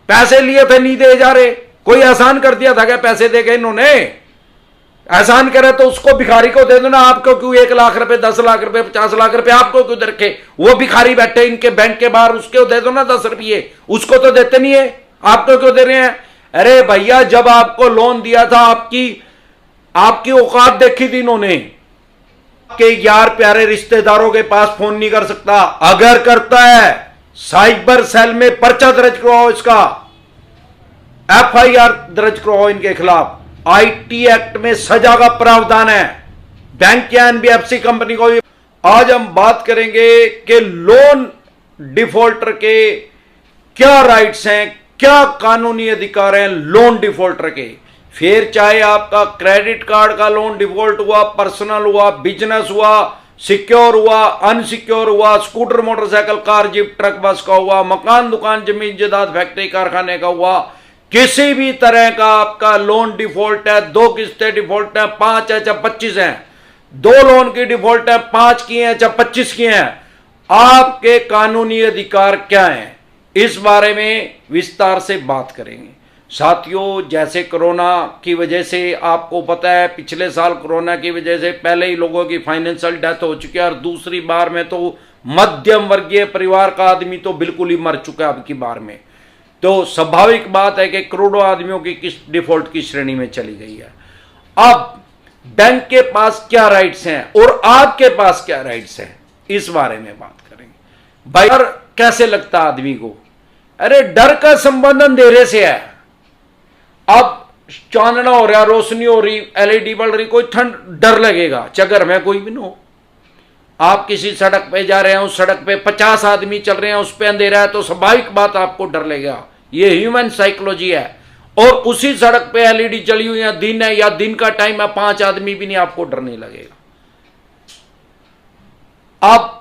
पैसे लिए थे नहीं दे जा रहे, कोई एहसान कर दिया था क्या पैसे दे गए इन्होंने? एहसान करे तो उसको भिखारी को दे दो ना, आपको क्यों 1 लाख रुपए 10 लाख रुपए 50 लाख रुपए आपको क्यों दे रखे? वो भिखारी बैठे इनके बैंक के बाहर, उसको दे दो ना 10 रुपये, उसको तो देते नहीं है, आपको क्यों दे रहे हैं? अरे भैया जब आपको लोन दिया था आपकी औकात देखी थी इन्होंने। के यार प्यारे रिश्तेदारों के पास फोन नहीं कर सकता, अगर करता है साइबर सेल में पर्चा दर्ज करवाओ, इसका FIR दर्ज करवाओ इनके खिलाफ। IT एक्ट में सजा का प्रावधान है बैंक या NBFC कंपनी को भी। आज हम बात करेंगे कि लोन डिफॉल्टर के क्या राइट्स हैं, क्या कानूनी अधिकार हैं लोन डिफॉल्टर के। फिर चाहे आपका क्रेडिट कार्ड का लोन डिफॉल्ट हुआ, पर्सनल हुआ, बिजनेस हुआ, सिक्योर हुआ, अनसिक्योर हुआ, scooter motorcycle car jeep truck bus का हुआ, मकान दुकान जमीन जायदाद फैक्ट्री कारखाने का हुआ, किसी भी तरह का आपका लोन डिफॉल्ट है, 2 किस्तें डिफॉल्ट है, 5 है चाहे 25 है, 2 लोन की डिफॉल्ट है, 5 की है चाहे 25 की है, आपके कानूनी अधिकार क्या हैं, इस बारे में विस्तार से बात करेंगे। साथियों, जैसे कोरोना की वजह से आपको पता है पिछले साल कोरोना की वजह से पहले ही लोगों की फाइनेंशियल डेथ हो चुकी है, और दूसरी बार में तो मध्यम वर्गीय परिवार का आदमी तो बिल्कुल ही मर चुका है अब की बार में। तो स्वाभाविक बात है कि करोड़ों आदमियों की किस्त डिफॉल्ट की श्रेणी में चली गई है। अब बैंक के पास क्या राइट्स हैं और आपके पास क्या राइट्स हैं, इस बारे में बात करेंगे। भाई डर कैसे लगता है आदमी को? अरे डर का संबंध अंधेरे से है। अब चांदना हो रहा, रोशनी हो रही, LED बढ़ रही, कोई ठंड डर लगेगा, चाहे घर में कोई भी ना हो। आप किसी सड़क पे जा रहे हैं, उस सड़क पे 50 आदमी चल रहे हैं, उस पे अंधेरा है, तो स्वाभाविक बात आपको डर लगेगा। ये ह्यूमन साइकोलॉजी है। और उसी सड़क पे LED चली हुई है, दिन है या दिन का टाइम है, 5 आदमी भी नहीं, आपको डर नहीं लगेगा। आप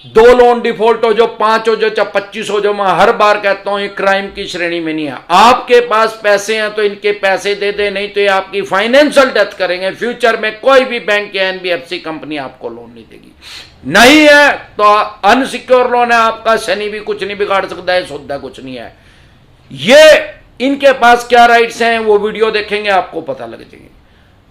2 लोन डिफॉल्ट हो जो 5 हो जो चाहे 25 हो जो, मैं हर बार कहता हूं ये क्राइम की श्रेणी में नहीं है। आपके पास पैसे हैं तो इनके पैसे दे दे, नहीं तो ये आपकी फाइनेंशियल डेथ करेंगे। फ्यूचर में कोई भी बैंक या NBFC कंपनी आपको लोन नहीं देगी। नहीं है तो अनसिक्योर लोन है आपका, शनि भी कुछ नहीं बिगाड़ सकता है, सौदा कुछ नहीं है। ये इनके पास क्या राइट्स हैं वो वीडियो देखेंगे आपको पता लग जाएंगे।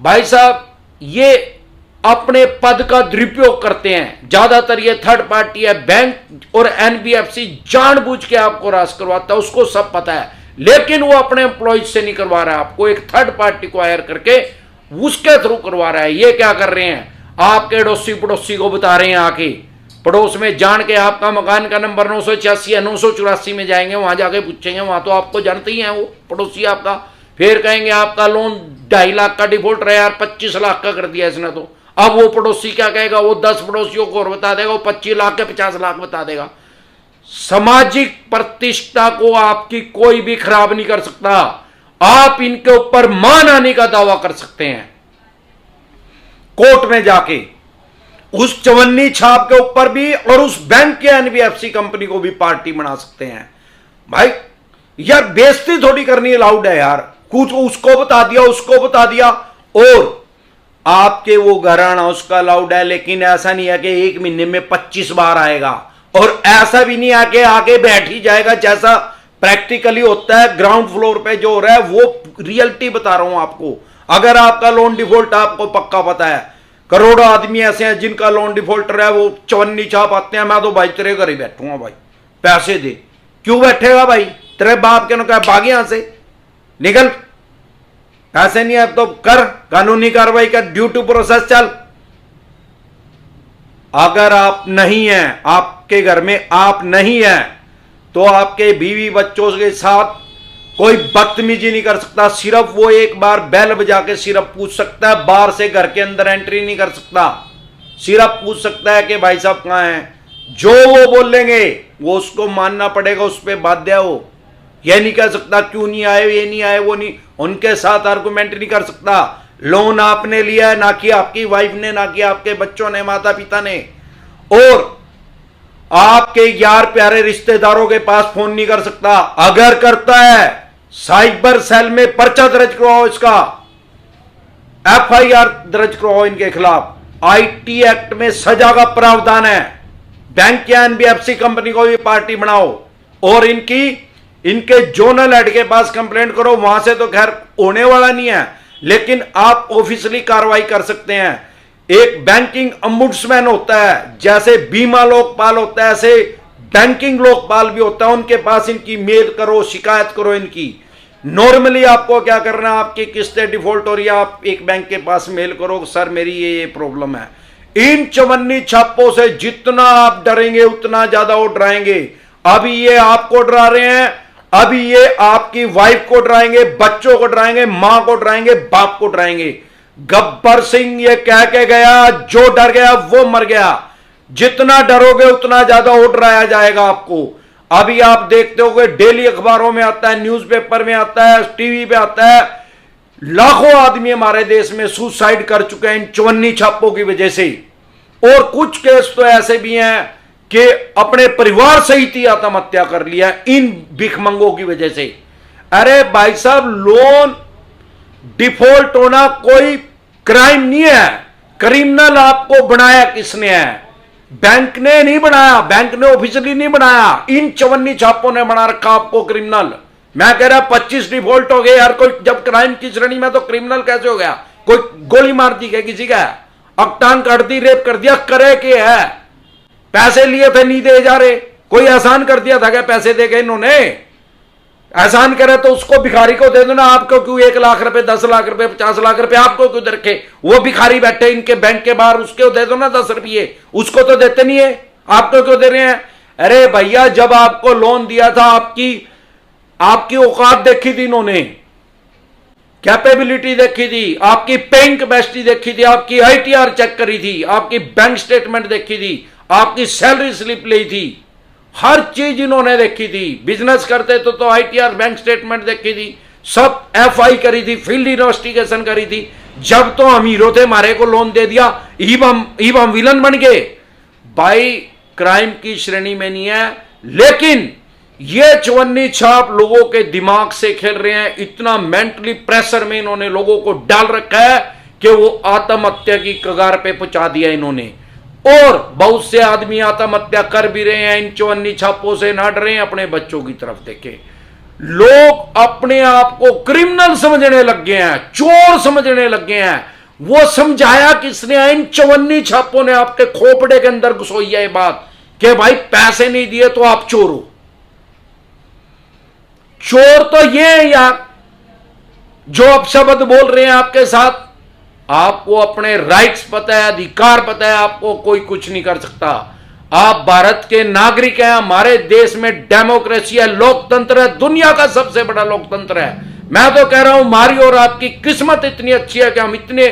भाई साहब, ये अपने पद का दुरुपयोग करते हैं, ज्यादातर ये थर्ड पार्टी है। बैंक और NBFC जानबूझ के आपको रास करवाता है, उसको सब पता है, लेकिन वो अपने एम्प्लॉइज से नहीं करवा रहा है, आपको एक थर्ड पार्टी को हायर करके उसके थ्रू करवा रहा है। ये क्या कर रहे हैं, आपके अड़ोसी पड़ोसी को बता रहे हैं, आके पड़ोस में जान के आपका मकान का नंबर 986 या 984 में जाएंगे, वहां जाके पूछेंगे, वहां तो आपको जानते ही हैं वो पड़ोसी आपका। फिर कहेंगे आपका लोन 2.5 लाख का डिफॉल्ट रहा यार, 25 लाख का कर दिया इसने। तो अब वो पड़ोसी क्या कहेगा, वो 10 पड़ोसियों को और बता देगा, वो 25 लाख के 50 लाख बता देगा। सामाजिक प्रतिष्ठा को आपकी कोई भी खराब नहीं कर सकता। आप इनके ऊपर मान आने का दावा कर सकते हैं कोर्ट में जाके, उस चवन्नी छाप के ऊपर भी, और उस बैंक या NBFC कंपनी को भी पार्टी बना सकते हैं। भाई यार बेइज्जती थोड़ी करनी अलाउड है यार, कुछ उसको बता दिया उसको बता दिया, और आपके वो घराना उसका अलाउड है, लेकिन ऐसा नहीं है कि 1 महीने में 25 बार आएगा, और ऐसा भी नहीं है कि आके बैठ ही जाएगा, जैसा प्रैक्टिकली होता है ग्राउंड फ्लोर पे जो हो रहा है, वो रियलिटी बता रहा हूं आपको। अगर आपका लोन डिफॉल्ट आपको पक्का पता है, करोड़ों आदमी ऐसे हैं जिनका लोन डिफॉल्टर है, वो चवन्नी छाप आते हैं, मैं तो भाई तेरे घर ही बैठूंगा, भाई पैसे दे। क्यों बैठेगा भाई, तेरे बाप के ना भाग यहां से, निकल, ऐसे नहीं है तो कर कानूनी कार्रवाई कर, ड्यू टू प्रोसेस चल। अगर आप नहीं हैं, आपके घर में आप नहीं हैं, तो आपके बीवी बच्चों के साथ कोई बदतमीजी नहीं कर सकता। सिर्फ वो एक बार बेल बजा के सिर्फ पूछ सकता है, बाहर से घर के अंदर एंट्री नहीं कर सकता। सिर्फ पूछ सकता है कि भाई साहब कहां हैं, जो वो बोलेंगे वो उसको मानना पड़ेगा, उस पर बाध्य हो। यह नहीं कह सकता क्यों नहीं आए, ये नहीं आए, वो नहीं, उनके साथ आर्गुमेंट नहीं कर सकता। लोन आपने लिया है, ना कि आपकी वाइफ ने, ना कि आपके बच्चों ने, माता पिता ने, और आपके यार प्यारे रिश्तेदारों के पास फोन नहीं कर सकता। अगर करता है साइबर सेल में पर्चा दर्ज करवाओ, इसका FIR दर्ज करवाओ इनके खिलाफ। IT एक्ट में सजा का प्रावधान है। बैंक या NBFC कंपनी को भी पार्टी बनाओ और इनकी इनके जोनल हेड के पास कंप्लेंट करो, वहां से तो खैर होने वाला नहीं है, लेकिन आप ऑफिशियली कार्रवाई कर सकते हैं। एक बैंकिंग अम्बुड्समैन होता है, जैसे बीमा लोकपाल होता है ऐसे बैंकिंग लोकपाल भी होता है, उनके पास इनकी मेल करो, शिकायत करो इनकी। नॉर्मली आपको क्या करना है, आपकी किस्तें डिफॉल्ट हो रही है, आप एक बैंक के पास मेल करो, सर मेरी ये प्रॉब्लम है। इन चवन्नी छापों से जितना आप डरेंगे उतना ज्यादा वो डराएंगे। अभी ये आपको डरा रहे हैं, अभी ये आपकी वाइफ को डराएंगे, बच्चों को डराएंगे, मां को डराएंगे, बाप को डराएंगे। गब्बर सिंह ये कह के गया, जो डर गया वो मर गया। जितना डरोगे उतना ज्यादा वो डराया जाएगा आपको। अभी आप देखते होगे डेली अखबारों में आता है, न्यूज़पेपर में आता है, टीवी पे आता है, लाखों आदमी हमारे देश में सुसाइड कर चुके हैं इन चवन्नी छापों की वजह से। और कुछ केस तो ऐसे भी हैं कि अपने परिवार सहित ही आत्महत्या कर लिया इन भिखमंगों की वजह से। अरे भाई साहब, लोन डिफॉल्ट होना कोई क्राइम नहीं है। क्रिमिनल आपको बनाया किसने है? बैंक ने नहीं बनाया, बैंक ने ऑफिशियली नहीं बनाया, इन चवन्नी छापों ने बना रखा आपको क्रिमिनल। मैं कह रहा 25 डिफॉल्ट हो गए यार, कोई जब क्राइम की श्रेणी में तो क्रिमिनल कैसे हो गया? कोई गोली मार दी क्या किसी का? अकटान काट दी, रेप कर दिया, करे के है? पैसे लिए थे नहीं दे जा रहे, कोई एहसान कर दिया था क्या? पैसे दे गए इन्होंने? एहसान करे तो उसको भिखारी को दे दो ना। आपको क्यों 1 लाख रुपए, 10 लाख रुपए, 50 लाख रुपए आपको क्यों दे रखे? वो भिखारी बैठे इनके बैंक के बाहर, उसको दे दो ना 10 रुपये। उसको तो देते नहीं है, आपको क्यों दे रहे हैं? अरे भैया, जब आपको लोन दिया था आपकी औकात देखी थी इन्होंने, कैपेबिलिटी देखी थी, आपकी पेइंग कैपेसिटी देखी थी, आपकी आईटीआर चेक करी थी, आपकी बैंक स्टेटमेंट देखी थी, आपकी सैलरी स्लिप ली थी, हर चीज इन्होंने देखी थी। बिजनेस करते तो आईटीआर बैंक स्टेटमेंट देखी थी, सब एफआई करी थी, फील्ड इन्वेस्टिगेशन करी थी। जब तो हम हीरो थे, हमारे को लोन दे दिया, ईब हम विलन बन गए। भाई क्राइम की श्रेणी में नहीं है, लेकिन ये चवन्नी छाप लोगों के दिमाग से खेल रहे हैं। इतना मेंटली प्रेशर में इन्होंने लोगों को डाल रखा है कि वो आत्महत्या की कगार पे पहुंचा दिया इन्होंने। और बहुत से आदमी आत्महत्या कर भी रहे हैं इन चवन्नी छापों से। ना डरे, अपने बच्चों की तरफ देखें। लोग अपने आप को क्रिमिनल समझने लग गए हैं, चोर समझने लग गए हैं। वो समझाया किसने? इन चवन्नी छापों ने आपके खोपड़े के अंदर घुसोई है ये बात कि भाई पैसे नहीं दिए तो आप चोर हो। चोर तो ये है यार, जो अपशब्द बोल रहे हैं आपके साथ। आपको अपने राइट्स पता है, अधिकार पता है, आपको कोई कुछ नहीं कर सकता। आप भारत के नागरिक हैं, हमारे देश में डेमोक्रेसी है, लोकतंत्र है, दुनिया का सबसे बड़ा लोकतंत्र है। मैं तो कह रहा हूं हमारी और आपकी किस्मत इतनी अच्छी है कि हम इतने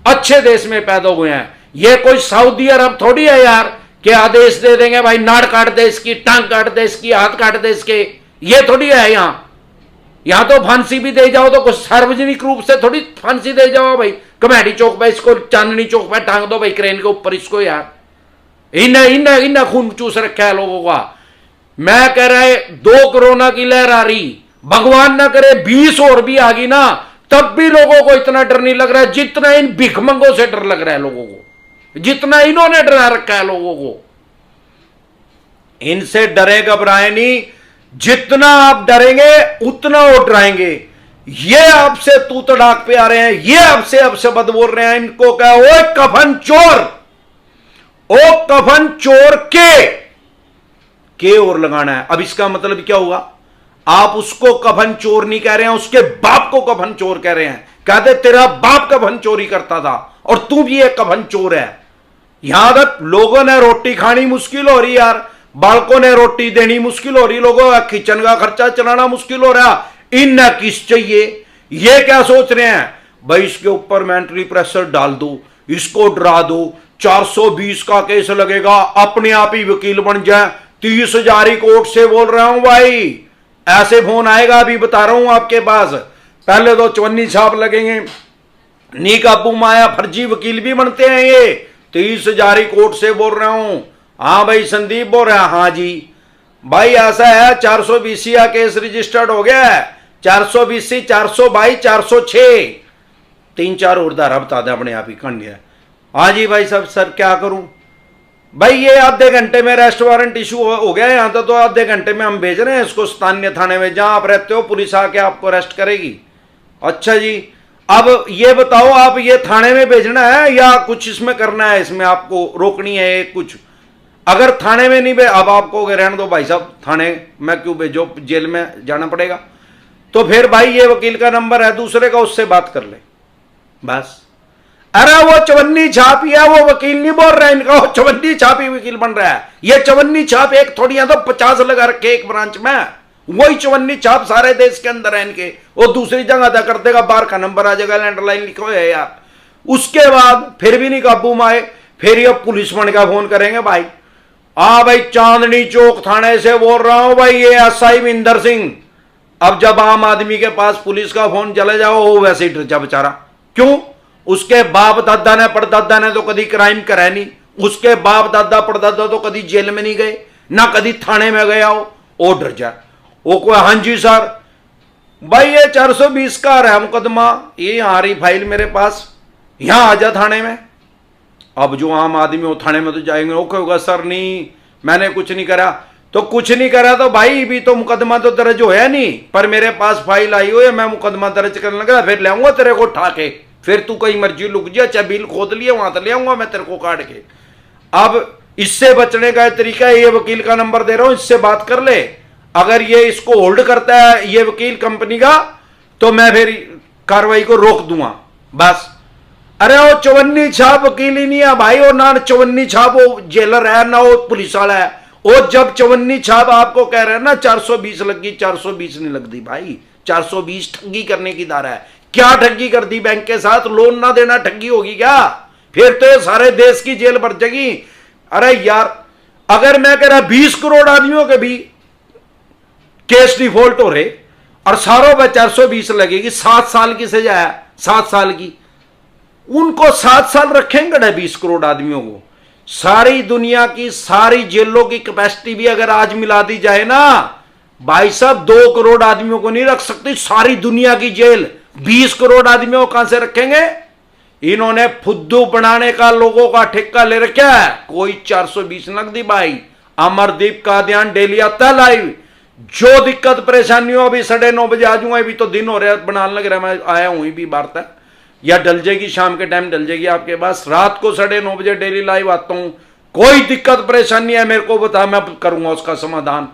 अच्छे देश में पैदा हुए हैं। यह कोई सऊदी अरब थोड़ी है यार कि आदेश दे देंगे भाई नाड़ काट दे इसकी, टांग काट दे इसकी, हाथ काट दे इसके। ये थोड़ी है यहां तो फांसी भी दे जाओ तो कुछ सार्वजनिक रूप से थोड़ी फांसी दे जाओ भाई, कमेटी चौक पे इसको, चांदनी चौक पे टांग दो भाई क्रेन के ऊपर इसको। यार इन्हें खून चूस रखा है लोगों का। मैं कह रहा है 2 कोरोना की लहर आ रही, भगवान ना करे 20 और भी आ गई ना, तब भी लोगों को इतना डर नहीं लग रहा है जितना इन भिखमंगों से डर लग रहा है लोगों को, जितना इन्होंने डरा रखा है लोगों को। इनसे डरे घबराए नहीं, जितना आप डरेंगे उतना वो डराएंगे। ये आपसे तू तड़ाक पे आ रहे हैं, ये आपसे अपशब्द बोल रहे हैं, इनको क्या ओ कफन चोर, ओ कफन चोर के और लगाना है। अब इसका मतलब क्या हुआ? आप उसको कफन चोर नहीं कह रहे हैं, उसके बाप को कफन चोर कह रहे हैं। कहते तेरा बाप कफन चोरी करता था और तू भी एक कफन चोर है। यहां तक लोगों ने रोटी खानी मुश्किल हो रही यार, बालकों ने रोटी देनी मुश्किल हो रही, लोगों का किचन का खर्चा चलाना मुश्किल हो रहा। इन किस चाहिए? ये क्या सोच रहे हैं भाई इसके ऊपर मेंटली प्रेशर डाल दो, इसको डरा दो, 420 का केस लगेगा, अपने आप ही वकील बन जाए, 30,000 कोर्ट से बोल रहा हूं भाई। ऐसे फोन आएगा, अभी बता रहा हूं आपके पास। पहले तो चवन्नी छाप लगेंगे, नी काबू माया फर्जी वकील भी बनते हैं ये। 30,000 कोर्ट से बोल रहा हूं। हाँ भाई संदीप बोल रहा है, हाँ जी भाई ऐसा है, 420 का केस रजिस्टर्ड हो गया है, 420, 422, 406, 3-4 और धारा बता दें अपने आप ही खंड है। हाँ जी भाई साहब, सर क्या करूं? भाई ये आधे घंटे में अरेस्ट वारंट इशू हो गया यहां तो आधे घंटे में हम भेज रहे हैं इसको स्थानीय थाने में, जहां आप रहते हो पुलिस आके आपको अरेस्ट करेगी। अच्छा जी, अब ये बताओ आप ये थाने में भेजना है या कुछ इसमें करना है, इसमें आपको रोकनी है कुछ? अगर थाने में नहीं अब आपको रहने दो भाई साहब, थाने में क्यों भेजो, जेल में जाना पड़ेगा। तो फिर भाई ये वकील का नंबर है दूसरे का, उससे बात कर ले बस। अरे वो चवन्नी छापी है, वो वकील नहीं बोल रहा है इनका, वो चवन्नी छापी वकील बन रहा है। ये चवन्नी छाप एक थोड़ी है, तो 50 लगा रखे एक ब्रांच में, वही चवन्नी छाप सारे देश के अंदर है इनके। वो दूसरी जगह अदा कर देगा, बार का नंबर आ जाएगा, लैंडलाइन लिखो है यार। उसके बाद फिर भी नहीं काबू में आए, फिर ये पुलिस बन का फोन करेंगे भाई। हाँ भाई, चांदनी चौक थाने से बोल रहा हूं भाई, ये एसआई मिंदर सिंह। अब जब आम आदमी के पास पुलिस का फोन चले जाओ, वो वैसे ही डर जा बेचारा। क्यों? उसके बाप दादा ने परदादा ने तो कभी क्राइम करा नहीं, उसके बाप दादा परदादा तो कभी जेल में नहीं गए, ना कभी थाने में गया हो, वो डर जाए। वो कोई हाँ जी सर भाई ये 420 का है मुकदमा, ये आ रही फाइल मेरे पास, यहां आ जा थाने में। अब जो आम आदमी हो थाने में तो जाएंगे, वो कहोगा सर नहीं मैंने कुछ नहीं करा। तो कुछ नहीं करा तो भाई भी तो मुकदमा तो दर्ज होया नहीं, पर मेरे पास फाइल आई हुई है, मैं मुकदमा दर्ज करने लगा, फिर ले आऊंगा तेरे को उठा के, फिर तू कहीं मर्जी लुक जा, चाहे बिल खोद लिया वहां तो ले आऊंगा मैं तेरे को काट के। अब इससे बचने का तरीका है, ये वकील का नंबर दे रहा हूं, इससे बात कर ले। अगर ये इसको होल्ड करता है ये वकील कंपनी का, तो मैं फिर कार्रवाई को रोक दूंगा बस। अरे वो चवन्नी छाप वकील ही नहीं है भाई, वो ना चवन्नी छाप वो जेलर है ना वो पुलिस वाला है। वो जब चवन्नी छाप आपको कह रहे हैं ना 420 लगी, 420 नहीं लगती भाई, 420 ठगी करने की धारा है। क्या ठगी कर दी बैंक के साथ, लोन ना देना ठगी होगी क्या? फिर तो ये सारे देश की जेल भर जाएगी। अरे यार, अगर मैं कह रहा 20 करोड़ आदमियों के भी केस डिफॉल्ट हो रहे और सारों पर 420 लगेगी, 7 साल की सजा है, 7 साल की, उनको 7 साल रखेंगे 20 करोड़ आदमियों को। सारी दुनिया की सारी जेलों की कैपेसिटी भी अगर आज मिला दी जाए ना भाई साहब, 2 करोड़ आदमियों को नहीं रख सकती सारी दुनिया की जेल। 20 करोड़ आदमियों को कहां से रखेंगे? इन्होंने फुद्दू बनाने का लोगों का ठेका ले रखा है। कोई 420 लग दी भाई। अमरदीप का ध्यान डेली आता है लाइव, जो दिक्कत परेशानी हो अभी 9:30 बजे आ जाऊंगा, अभी तो दिन हो रहा है, बनाने लग रहा है, मैं आया हूं भी बार तक, या डल जाएगी शाम के टाइम डल जाएगी आपके पास। रात को 9:30 बजे डेली लाइव आता हूं। कोई दिक्कत परेशानी है मेरे को बता, मैं करूंगा उसका समाधान।